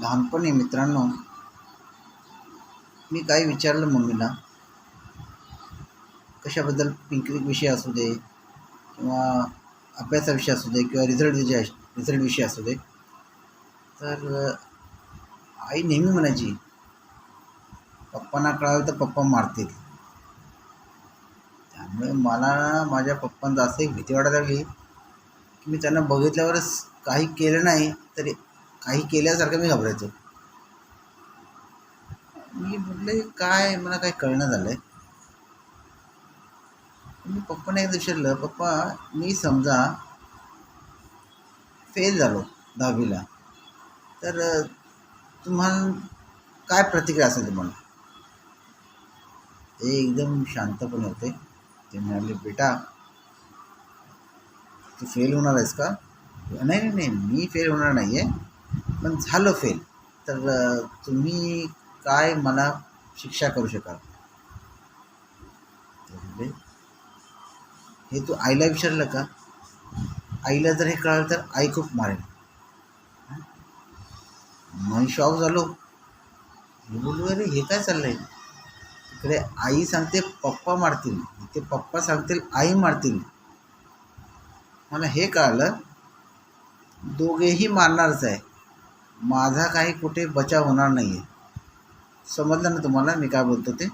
लहानपणी मित्रांनो, मी काही विचारलं मम्मीला, कशाबद्दल पिंकनिक विषय असू दे किंवा अभ्यासाविषयी असू दे किंवा रिझल्ट विषय असू दे. तर आई नेहमी म्हणायची, पप्पांना कळालं तर पप्पा मारतील. त्यामुळे मला माझ्या पप्पांचा असं एक भीती वाटायला लागली की मी त्यांना बघितल्यावरच काही केलं नाही तरी काही केल्यासारखं मी घाबरायचो. मी म्हटलं काय, मला काही कळणं झालंय. मी पप्पाने एकदा विचारलं, पप्पा मी समजा फेल झालो 10वीला, तर तुम्हाला काय प्रतिक्रिया असेल तुम्हाला? ते एकदम शांतपणे होते. ते म्हणाले, बेटा तू फेल होणार आहेस का? नाही नाही नाही, मी फेल होणार नाही आहे, पण झालं फेल तर तुम्ही काय मला शिक्षा करू शकाल? ते म्हणाले, हे तू आईला विचारलं का? आईला जर हे कळालं तर आई खूप मारेल. मी शॉक झालो. मी बोललो, अरे हे काय चाललंय? इकडे आई सांगते पप्पा मारतील, इथे पप्पा सांगतील आई मारतील. मला हे कळालं, दोघेही मारणारच आहे, माझा काही कुठे बचाव होणार नाही आहे. समजलं ना तुम्हाला मी काय बोलतो ते?